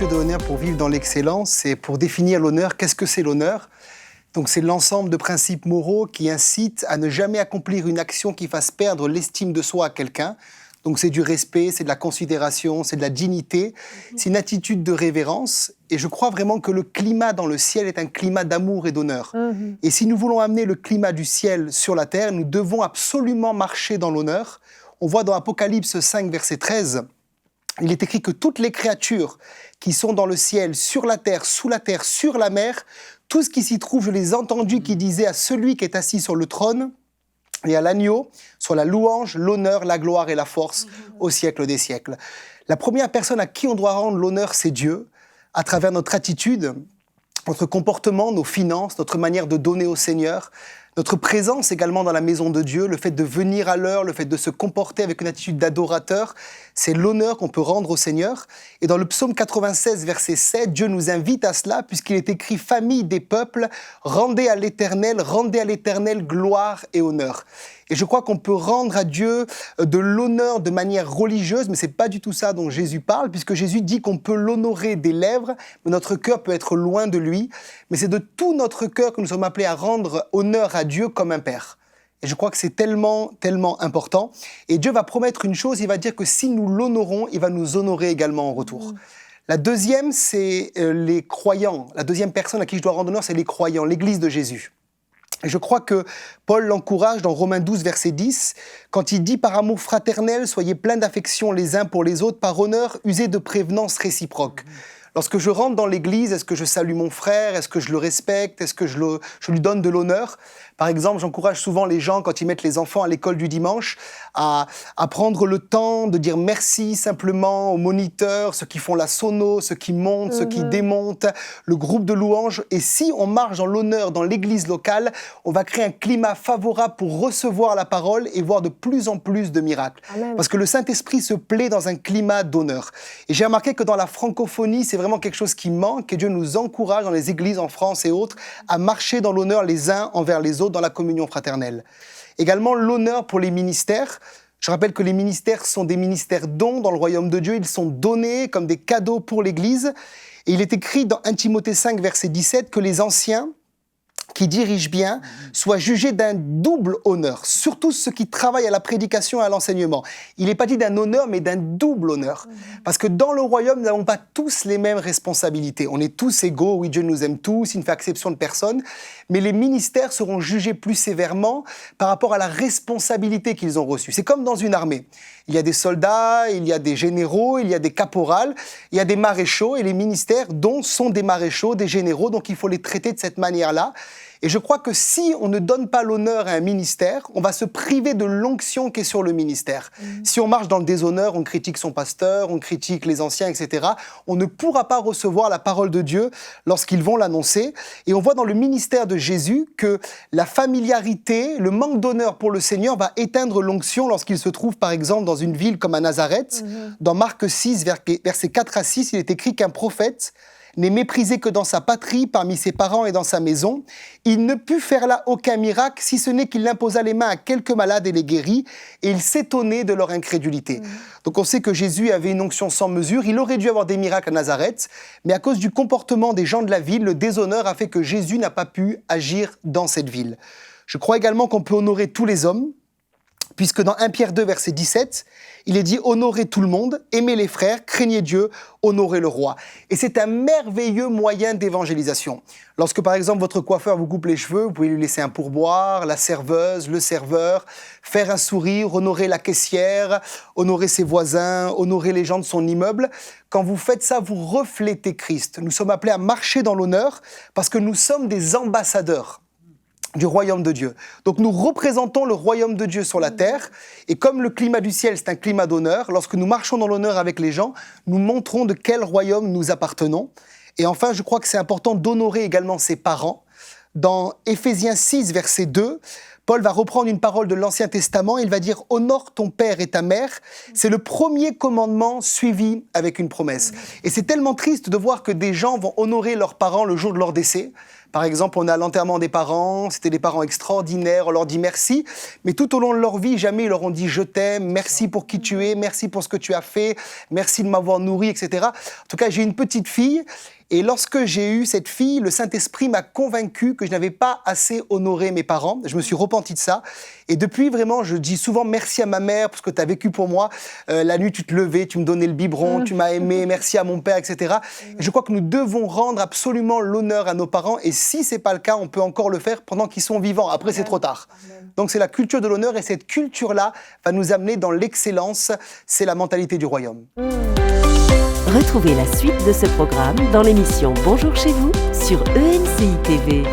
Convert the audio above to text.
de l'honneur pour vivre dans l'excellence. Et pour définir l'honneur, qu'est-ce que c'est l'honneur ? Donc c'est l'ensemble de principes moraux qui incitent à ne jamais accomplir une action qui fasse perdre l'estime de soi à quelqu'un. Donc c'est du respect, c'est de la considération, c'est de la dignité, c'est une attitude de révérence. Et je crois vraiment que le climat dans le ciel est un climat d'amour et d'honneur. Et si nous voulons amener le climat du ciel sur la terre, nous devons absolument marcher dans l'honneur. On voit dans Apocalypse 5, verset 13, il est écrit que toutes les créatures qui sont dans le ciel, sur la terre, sur la mer, tout ce qui s'y trouve, je les ai entendus qui disaient à celui qui est assis sur le trône et à l'agneau, soit la louange, l'honneur, la gloire et la force au siècle des siècles. La première personne à qui on doit rendre l'honneur, c'est Dieu, à travers notre attitude, notre comportement, nos finances, notre manière de donner au Seigneur, notre présence également dans la maison de Dieu, le fait de venir à l'heure, le fait de se comporter avec une attitude d'adorateur, c'est l'honneur qu'on peut rendre au Seigneur. Et dans le psaume 96, verset 7, Dieu nous invite à cela, puisqu'il est écrit « Famille des peuples, rendez à l'Éternel gloire et honneur ». Et je crois qu'on peut rendre à Dieu de l'honneur de manière religieuse, mais ce n'est pas du tout ça dont Jésus parle, puisque Jésus dit qu'on peut l'honorer des lèvres, mais notre cœur peut être loin de lui. Mais c'est de tout notre cœur que nous sommes appelés à rendre honneur à Dieu comme un Père. Et je crois que c'est tellement, tellement important. Et Dieu va promettre une chose, il va dire que si nous l'honorons, il va nous honorer également en retour. La deuxième, c'est les croyants. La deuxième personne à qui je dois rendre honneur, c'est les croyants, l'Église de Jésus. Et je crois que Paul l'encourage dans Romains 12, verset 10, quand il dit « Par amour fraternel, soyez pleins d'affection les uns pour les autres, par honneur, usez de prévenance réciproque. » Lorsque je rentre dans l'église, est-ce que je salue mon frère? Est-ce que je le respecte? Est-ce que je lui donne de l'honneur? Par exemple, j'encourage souvent les gens, quand ils mettent les enfants à l'école du dimanche, à prendre le temps de dire merci simplement aux moniteurs, ceux qui font la sono, ceux qui montent, ceux qui démontent, le groupe de louanges. Et si on marche dans l'honneur dans l'église locale, on va créer un climat favorable pour recevoir la parole et voir de plus en plus de miracles. Amen. Parce que le Saint-Esprit se plaît dans un climat d'honneur. Et j'ai remarqué que dans la francophonie, c'est vraiment quelque chose qui manque, et Dieu nous encourage dans les églises en France et autres à marcher dans l'honneur les uns envers les autres dans la communion fraternelle. Également l'honneur pour les ministères. Je rappelle que les ministères sont des ministères dons dans le royaume de Dieu, ils sont donnés comme des cadeaux pour l'Église. Et il est écrit dans 1 Timothée 5, verset 17, que les anciens qui dirigent bien, soient jugés d'un double honneur, surtout ceux qui travaillent à la prédication et à l'enseignement. Il n'est pas dit d'un honneur, mais d'un double honneur. Parce que dans le royaume, nous n'avons pas tous les mêmes responsabilités. On est tous égaux, oui, Dieu nous aime tous, il ne fait exception de personne, mais les ministères seront jugés plus sévèrement par rapport à la responsabilité qu'ils ont reçue. C'est comme dans une armée. Il y a des soldats, il y a des généraux, il y a des caporals, il y a des maréchaux, et les ministères dont sont des maréchaux, des généraux, donc il faut les traiter de cette manière-là. Et je crois que si on ne donne pas l'honneur à un ministère, on va se priver de l'onction qui est sur le ministère. Si on marche dans le déshonneur, on critique son pasteur, on critique les anciens, etc., on ne pourra pas recevoir la parole de Dieu lorsqu'ils vont l'annoncer. Et on voit dans le ministère de Jésus que la familiarité, le manque d'honneur pour le Seigneur va éteindre l'onction lorsqu'il se trouve, par exemple, dans une ville comme à Nazareth. Dans Marc 6, versets 4 à 6, il est écrit qu'un prophète n'est méprisé que dans sa patrie, parmi ses parents et dans sa maison. Il ne put faire là aucun miracle, si ce n'est qu'il imposa les mains à quelques malades et les guérit, et il s'étonnait de leur incrédulité. Donc on sait que Jésus avait une onction sans mesure, il aurait dû avoir des miracles à Nazareth, mais à cause du comportement des gens de la ville, le déshonneur a fait que Jésus n'a pas pu agir dans cette ville. Je crois également qu'on peut honorer tous les hommes, puisque dans 1 Pierre 2, verset 17, il est dit « Honorez tout le monde, aimez les frères, craignez Dieu, honorez le roi ». Et c'est un merveilleux moyen d'évangélisation. Lorsque, par exemple, votre coiffeur vous coupe les cheveux, vous pouvez lui laisser un pourboire, la serveuse, le serveur, faire un sourire, honorer la caissière, honorer ses voisins, honorer les gens de son immeuble. Quand vous faites ça, vous reflétez Christ. Nous sommes appelés à marcher dans l'honneur parce que nous sommes des ambassadeurs du royaume de Dieu. Donc nous représentons le royaume de Dieu sur la terre, et comme le climat du ciel, c'est un climat d'honneur, lorsque nous marchons dans l'honneur avec les gens, nous montrons de quel royaume nous appartenons. Et enfin, je crois que c'est important d'honorer également ses parents. Dans Éphésiens 6, verset 2, Paul va reprendre une parole de l'Ancien Testament, il va dire « Honore ton père et ta mère ». C'est le premier commandement suivi avec une promesse. Et c'est tellement triste de voir que des gens vont honorer leurs parents le jour de leur décès. Par exemple, on a l'enterrement des parents, c'était des parents extraordinaires, on leur dit merci, mais tout au long de leur vie, jamais ils leur ont dit je t'aime, merci pour qui tu es, merci pour ce que tu as fait, merci de m'avoir nourri, etc. En tout cas, j'ai une petite fille. Et lorsque j'ai eu cette fille, le Saint-Esprit m'a convaincu que je n'avais pas assez honoré mes parents. Je me suis repenti de ça. Et depuis, vraiment, je dis souvent merci à ma mère pour ce que tu as vécu pour moi. La nuit, tu te levais, tu me donnais le biberon, tu m'as aimé, merci à mon père, etc. Et je crois que nous devons rendre absolument l'honneur à nos parents. Et si ce n'est pas le cas, on peut encore le faire pendant qu'ils sont vivants. Après, c'est trop tard. Donc, c'est la culture de l'honneur. Et cette culture-là va nous amener dans l'excellence. C'est la mentalité du royaume. Retrouvez la suite de ce programme dans l'émission Bonjour chez vous sur ENCI TV.